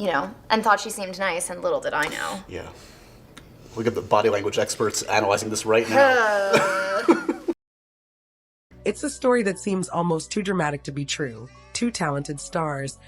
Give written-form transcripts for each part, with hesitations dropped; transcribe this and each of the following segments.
and thought she seemed nice, and little did I know. Yeah. Look at the body language experts analyzing this right now. It's a story that seems almost too dramatic to be true. Two talented stars,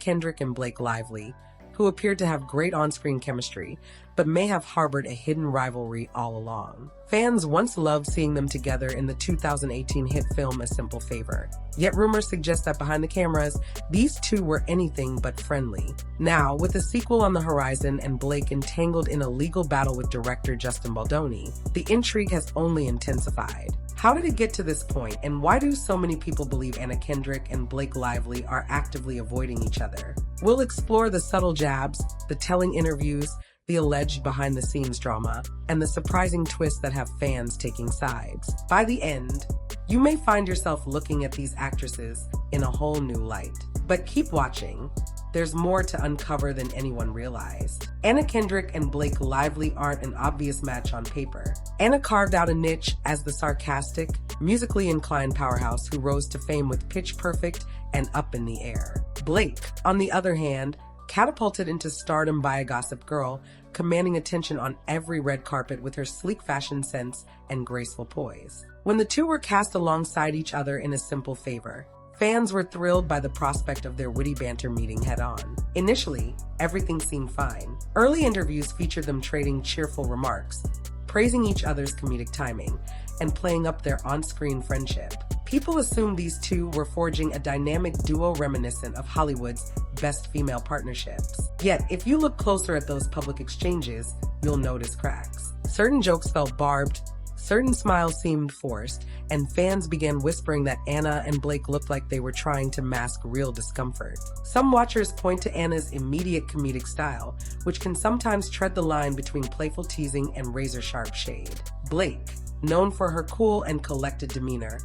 Kendrick and Blake Lively, who appeared to have great on-screen chemistry, but may have harbored a hidden rivalry all along. Fans once loved seeing them together in the 2018 hit film A Simple Favor. Yet rumors suggest that behind the cameras, these two were anything but friendly. Now, with a sequel on the horizon and Blake entangled in a legal battle with director Justin Baldoni, the intrigue has only intensified. How did it get to this point, and why do so many people believe Kendrick and Blake Lively are actively avoiding each other? We'll explore the subtle jabs, the telling interviews, the alleged behind-the-scenes drama, and the surprising twists that have fans taking sides. By the end, you may find yourself looking at these actresses in a whole new light. But keep watching. There's more to uncover than anyone realized. Kendrick and Blake Lively aren't an obvious match on paper. Anna carved out a niche as the sarcastic, musically inclined powerhouse who rose to fame with Pitch Perfect and Up in the Air. Blake, on the other hand, catapulted into stardom by a gossip girl, commanding attention on every red carpet with her sleek fashion sense and graceful poise. When the two were cast alongside each other in A Simple Favor, fans were thrilled by the prospect of their witty banter meeting head-on. Initially, everything seemed fine. Early interviews featured them trading cheerful remarks, praising each other's comedic timing, and playing up their on-screen friendship. People assumed these two were forging a dynamic duo reminiscent of Hollywood's best female partnerships. Yet, if you look closer at those public exchanges, you'll notice cracks. Certain jokes felt barbed, certain smiles seemed forced, and fans began whispering that Anna and Blake looked like they were trying to mask real discomfort. Some watchers point to Anna's immediate comedic style, which can sometimes tread the line between playful teasing and razor-sharp shade. Blake, known for her cool and collected demeanor,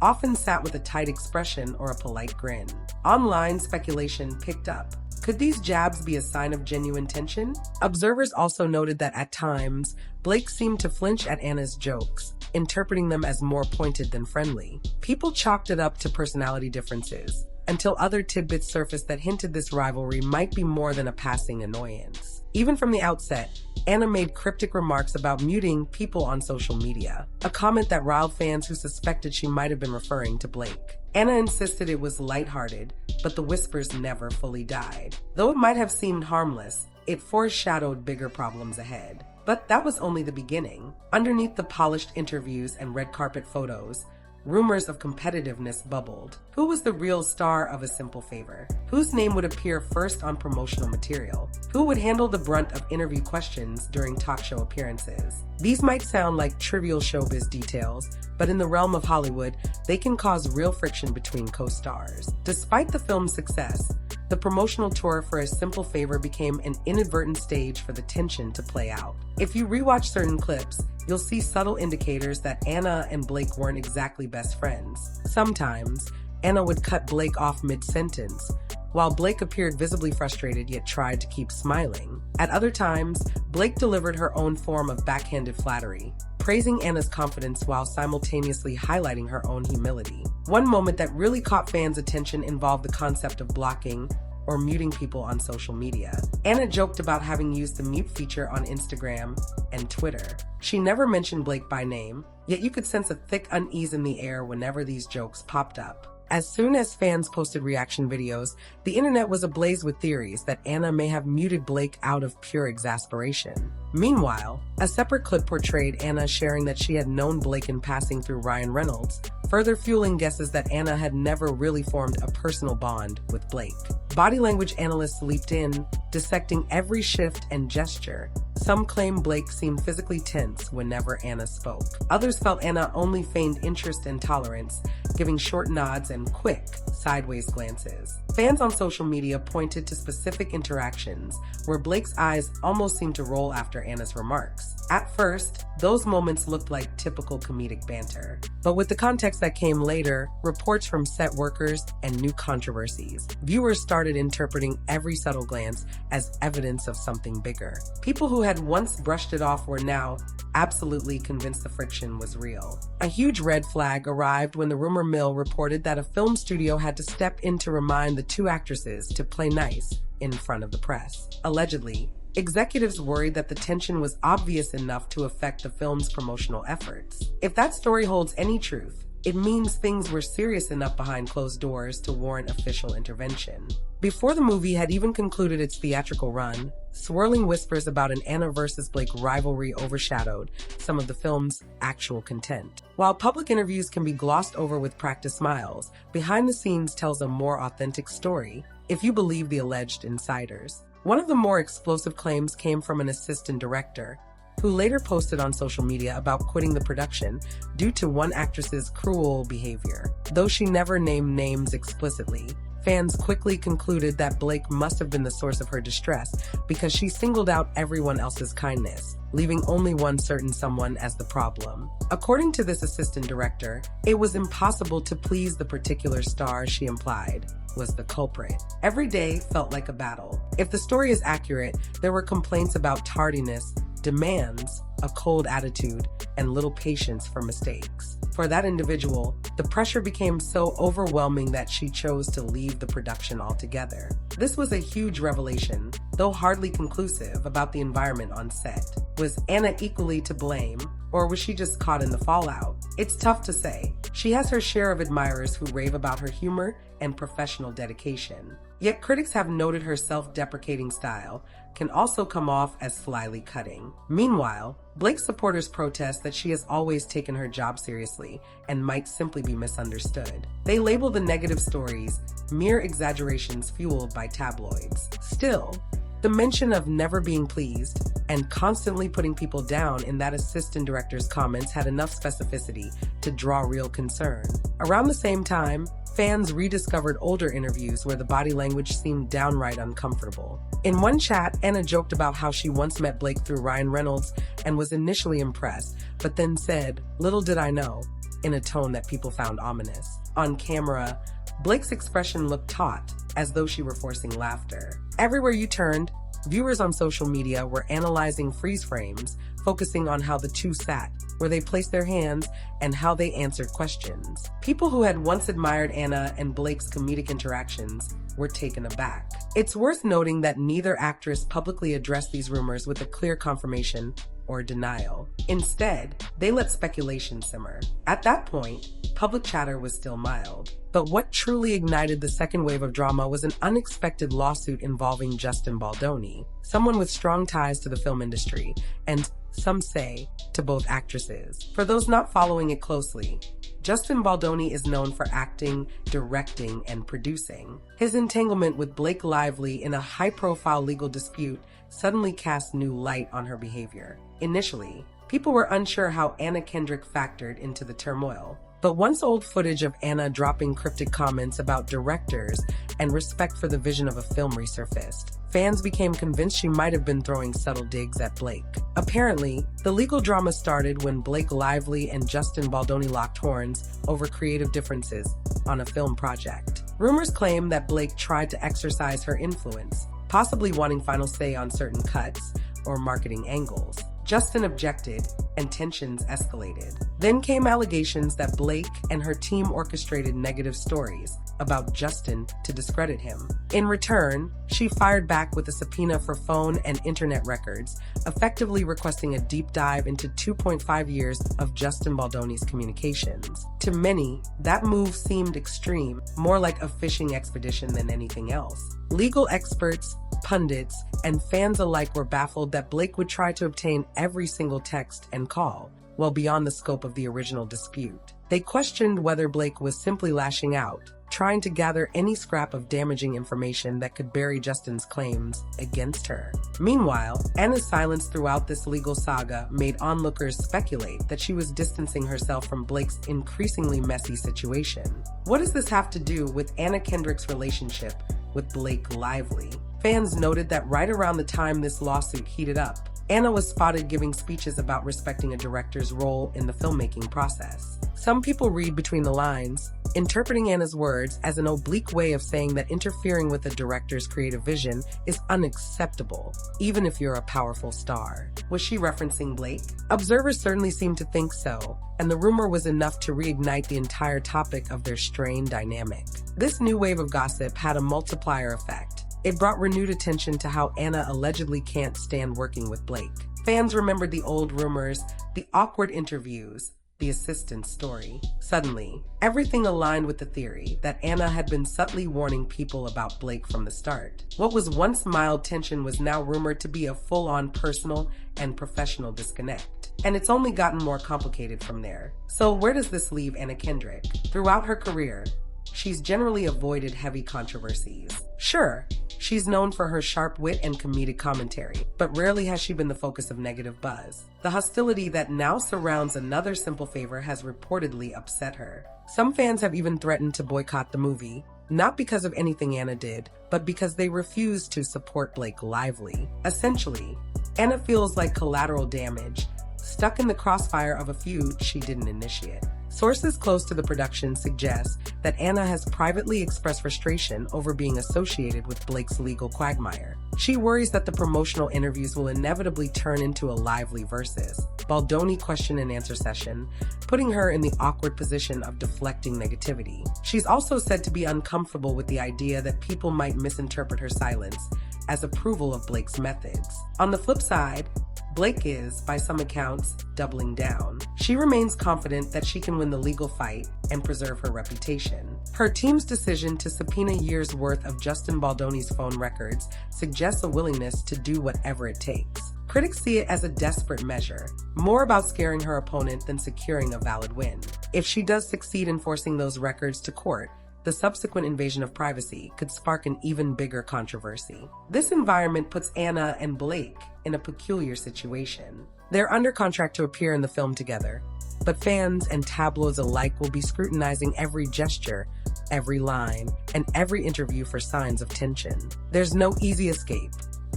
often sat with a tight expression or a polite grin. Online speculation picked up. Could these jabs be a sign of genuine tension? Observers also noted that at times, Blake seemed to flinch at Anna's jokes, interpreting them as more pointed than friendly. People chalked it up to personality differences, until other tidbits surfaced that hinted this rivalry might be more than a passing annoyance. Even from the outset, Anna made cryptic remarks about muting people on social media, a comment that riled fans who suspected she might have been referring to Blake. Anna insisted it was lighthearted, but the whispers never fully died. Though it might have seemed harmless, it foreshadowed bigger problems ahead. But that was only the beginning. Underneath the polished interviews and red carpet photos, rumors of competitiveness bubbled. Who was the real star of A Simple Favor? Whose name would appear first on promotional material? Who would handle the brunt of interview questions during talk show appearances? These might sound like trivial showbiz details, but in the realm of Hollywood, they can cause real friction between co-stars. Despite the film's success, the promotional tour for A Simple Favor became an inadvertent stage for the tension to play out. If you rewatch certain clips, you'll see subtle indicators that Anna and Blake weren't exactly best friends. Sometimes, Anna would cut Blake off mid-sentence, while Blake appeared visibly frustrated yet tried to keep smiling. At other times, Blake delivered her own form of backhanded flattery, praising Anna's confidence while simultaneously highlighting her own humility. One moment that really caught fans' attention involved the concept of blocking or muting people on social media. Anna joked about having used the mute feature on Instagram and Twitter. She never mentioned Blake by name, yet you could sense a thick unease in the air whenever these jokes popped up. As soon as fans posted reaction videos, the internet was ablaze with theories that Anna may have muted Blake out of pure exasperation. Meanwhile, a separate clip portrayed Anna sharing that she had known Blake in passing through Ryan Reynolds, further fueling guesses that Anna had never really formed a personal bond with Blake. Body language analysts leaped in, dissecting every shift and gesture. Some claimed Blake seemed physically tense whenever Anna spoke. Others felt Anna only feigned interest and tolerance, giving short nods and quick, sideways glances. Fans on social media pointed to specific interactions where Blake's eyes almost seemed to roll after Anna's remarks. At first, those moments looked like typical comedic banter. But with the context that came later, reports from set workers, and new controversies, viewers started started interpreting every subtle glance as evidence of something bigger. People who had once brushed it off were now absolutely convinced the friction was real. A huge red flag arrived when the rumor mill reported that a film studio had to step in to remind the two actresses to play nice in front of the press. Allegedly, executives worried that the tension was obvious enough to affect the film's promotional efforts. If that story holds any truth, it means things were serious enough behind closed doors to warrant official intervention. Before the movie had even concluded its theatrical run, swirling whispers about an Anna versus Blake rivalry overshadowed some of the film's actual content. While public interviews can be glossed over with practiced smiles, behind the scenes tells a more authentic story, if you believe the alleged insiders. One of the more explosive claims came from an assistant director, who later posted on social media about quitting the production due to one actress's cruel behavior. Though she never named names explicitly, fans quickly concluded that Blake must have been the source of her distress because she singled out everyone else's kindness, leaving only one certain someone as the problem. According to this assistant director, it was impossible to please the particular star she implied was the culprit. Every day felt like a battle. If the story is accurate, there were complaints about tardiness, demands, a cold attitude, and little patience for mistakes. For that individual, the pressure became so overwhelming that she chose to leave the production altogether. This was a huge revelation, though hardly conclusive, about the environment on set. Was Anna equally to blame, or was she just caught in the fallout? It's tough to say. She has her share of admirers who rave about her humor and professional dedication. Yet critics have noted her self-deprecating style can also come off as slyly cutting. Meanwhile, Blake's supporters protest that she has always taken her job seriously and might simply be misunderstood. They label the negative stories mere exaggerations fueled by tabloids. Still, the mention of never being pleased and constantly putting people down in that assistant director's comments had enough specificity to draw real concern. Around the same time, fans rediscovered older interviews where the body language seemed downright uncomfortable. In one chat, Anna joked about how she once met Blake through Ryan Reynolds and was initially impressed, but then said, "Little did I know," in a tone that people found ominous. On camera, Blake's expression looked taut, as though she were forcing laughter. Everywhere you turned, viewers on social media were analyzing freeze frames, focusing on how the two sat, where they placed their hands, and how they answered questions. People who had once admired Anna and Blake's comedic interactions were taken aback. It's worth noting that neither actress publicly addressed these rumors with a clear confirmation or denial. Instead, they let speculation simmer. At that point, public chatter was still mild. But what truly ignited the second wave of drama was an unexpected lawsuit involving Justin Baldoni, someone with strong ties to the film industry, and some say, to both actresses. For those not following it closely, Justin Baldoni is known for acting, directing, and producing. His entanglement with Blake Lively in a high-profile legal dispute suddenly cast new light on her behavior. Initially, people were unsure how Anna Kendrick factored into the turmoil. But once old footage of Anna dropping cryptic comments about directors and respect for the vision of a film resurfaced, fans became convinced she might have been throwing subtle digs at Blake. Apparently, the legal drama started when Blake Lively and Justin Baldoni locked horns over creative differences on a film project. Rumors claim that Blake tried to exercise her influence, possibly wanting final say on certain cuts or marketing angles. Justin objected, and tensions escalated. Then came allegations that Blake and her team orchestrated negative stories about Justin to discredit him. In return, she fired back with a subpoena for phone and internet records, effectively requesting a deep dive into 2.5 years of Justin Baldoni's communications. To many, that move seemed extreme, more like a fishing expedition than anything else. Legal experts, pundits, and fans alike were baffled that Blake would try to obtain every single text and call, well beyond the scope of the original dispute. They questioned whether Blake was simply lashing out, trying to gather any scrap of damaging information that could bury Justin's claims against her. Meanwhile, Anna's silence throughout this legal saga made onlookers speculate that she was distancing herself from Blake's increasingly messy situation. What does this have to do with Anna Kendrick's relationship with Blake Lively? Fans noted that right around the time this lawsuit heated up, Anna was spotted giving speeches about respecting a director's role in the filmmaking process. Some people read between the lines, interpreting Anna's words as an oblique way of saying that interfering with a director's creative vision is unacceptable, even if you're a powerful star. Was she referencing Blake? Observers certainly seem to think so, and the rumor was enough to reignite the entire topic of their strained dynamic. This new wave of gossip had a multiplier effect. It brought renewed attention to how Anna allegedly can't stand working with Blake. Fans remembered the old rumors, the awkward interviews, the assistant's story. Suddenly, everything aligned with the theory that Anna had been subtly warning people about Blake from the start. What was once mild tension was now rumored to be a full-on personal and professional disconnect. And it's only gotten more complicated from there. So where does this leave Anna Kendrick? Throughout her career, she's generally avoided heavy controversies. Sure, she's known for her sharp wit and comedic commentary, but rarely has she been the focus of negative buzz. The hostility that now surrounds Another Simple Favor has reportedly upset her. Some fans have even threatened to boycott the movie, not because of anything Anna did, but because they refuse to support Blake Lively. Essentially, Anna feels like collateral damage, stuck in the crossfire of a feud she didn't initiate. Sources close to the production suggest that Anna has privately expressed frustration over being associated with Blake's legal quagmire. She worries that the promotional interviews will inevitably turn into a Lively versus Baldoni question and answer session, putting her in the awkward position of deflecting negativity. She's also said to be uncomfortable with the idea that people might misinterpret her silence as approval of Blake's methods. On the flip side, Blake is, by some accounts, doubling down. She remains confident that she can win the legal fight and preserve her reputation. Her team's decision to subpoena years' worth of Justin Baldoni's phone records suggests a willingness to do whatever it takes. Critics see it as a desperate measure, more about scaring her opponent than securing a valid win. If she does succeed in forcing those records to court, the subsequent invasion of privacy could spark an even bigger controversy. This environment puts Anna and Blake in a peculiar situation. They're under contract to appear in the film together, but fans and tabloids alike will be scrutinizing every gesture, every line, and every interview for signs of tension. There's no easy escape.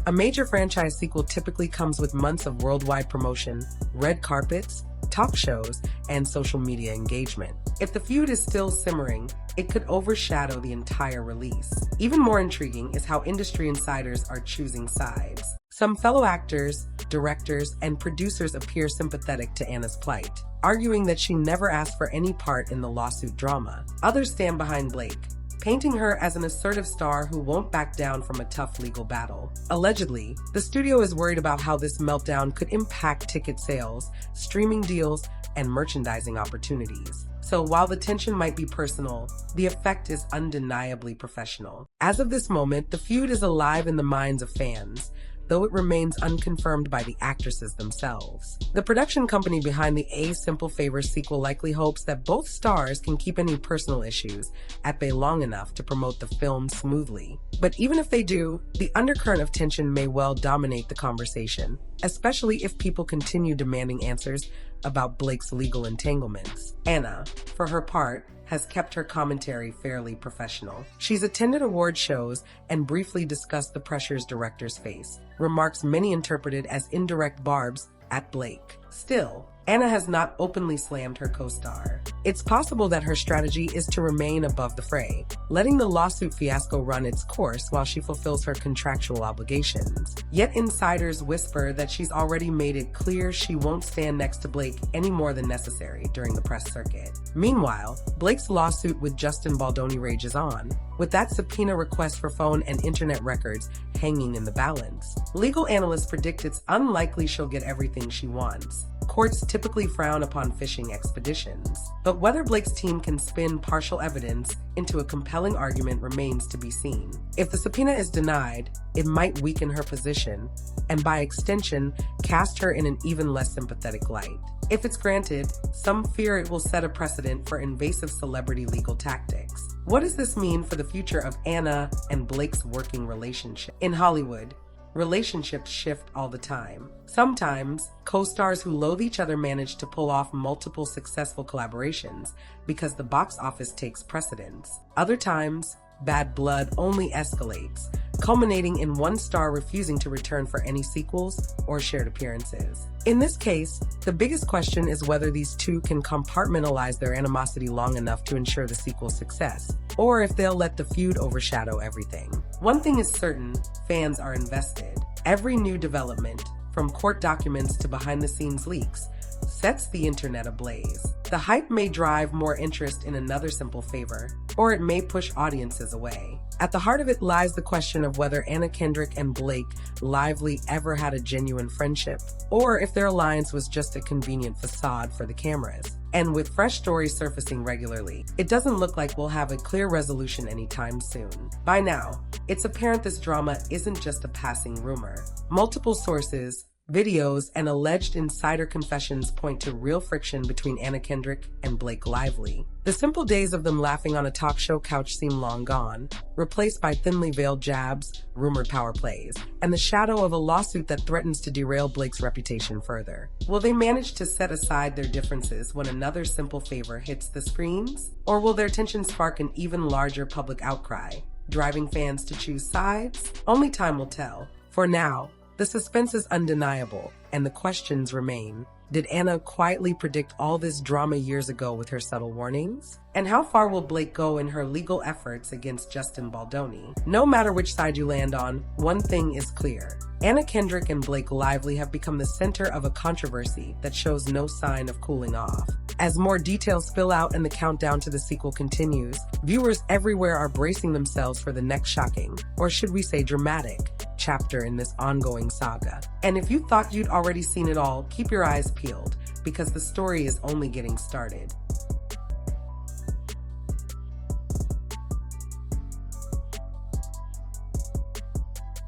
A major franchise sequel typically comes with months of worldwide promotion, red carpets, talk shows, and social media engagement. If the feud is still simmering, it could overshadow the entire release. Even more intriguing is how industry insiders are choosing sides. Some fellow actors, directors, and producers appear sympathetic to Anna's plight, arguing that she never asked for any part in the lawsuit drama. Others stand behind Blake, painting her as an assertive star who won't back down from a tough legal battle. Allegedly, the studio is worried about how this meltdown could impact ticket sales, streaming deals, and merchandising opportunities. So while the tension might be personal, the effect is undeniably professional. As of this moment, the feud is alive in the minds of fans, though it remains unconfirmed by the actresses themselves. The production company behind the A Simple Favor sequel likely hopes that both stars can keep any personal issues at bay long enough to promote the film smoothly. But even if they do, the undercurrent of tension may well dominate the conversation, especially if people continue demanding answers about Blake's legal entanglements. Anna, for her part, has kept her commentary fairly professional. She's attended award shows and briefly discussed the pressures directors face, remarks many interpreted as indirect barbs at Blake. Still, Anna has not openly slammed her co-star. It's possible that her strategy is to remain above the fray, letting the lawsuit fiasco run its course while she fulfills her contractual obligations. Yet insiders whisper that she's already made it clear she won't stand next to Blake any more than necessary during the press circuit. Meanwhile, Blake's lawsuit with Justin Baldoni rages on, with that subpoena request for phone and internet records hanging in the balance. Legal analysts predict it's unlikely she'll get everything she wants. Courts typically frown upon fishing expeditions. But whether Blake's team can spin partial evidence into a compelling argument remains to be seen. If the subpoena is denied, it might weaken her position, and by extension, cast her in an even less sympathetic light. If it's granted, some fear it will set a precedent for invasive celebrity legal tactics. What does this mean for the future of Anna and Blake's working relationship? In Hollywood, relationships shift all the time. Sometimes, co-stars who loathe each other manage to pull off multiple successful collaborations because the box office takes precedence. Other times, bad blood only escalates, culminating in one star refusing to return for any sequels or shared appearances. In this case, the biggest question is whether these two can compartmentalize their animosity long enough to ensure the sequel's success, or if they'll let the feud overshadow everything. One thing is certain, fans are invested. Every new development, from court documents to behind-the-scenes leaks, sets the internet ablaze. The hype may drive more interest in another simple favor, or it may push audiences away. At the heart of it lies the question of whether Kendrick and Blake Lively ever had a genuine friendship, or if their alliance was just a convenient facade for the cameras. And with fresh stories surfacing regularly, it doesn't look like we'll have a clear resolution anytime soon. By now, it's apparent this drama isn't just a passing rumor. Multiple sources, videos, and alleged insider confessions point to real friction between Kendrick and Blake Lively. The simple days of them laughing on a talk show couch seem long gone, replaced by thinly veiled jabs, rumored power plays, and the shadow of a lawsuit that threatens to derail Blake's reputation further. Will they manage to set aside their differences when another simple favor hits the screens? Or will their tension spark an even larger public outcry, driving fans to choose sides? Only time will tell. For now, the suspense is undeniable, and the questions remain. Did Anna quietly predict all this drama years ago with her subtle warnings? And how far will Blake go in her legal efforts against Justin Baldoni? No matter which side you land on, one thing is clear. Kendrick and Blake Lively have become the center of a controversy that shows no sign of cooling off. As more details spill out and the countdown to the sequel continues, viewers everywhere are bracing themselves for the next shocking, or should we say dramatic, chapter in this ongoing saga. And if you thought you'd already seen it all, keep your eyes peeled, because the story is only getting started.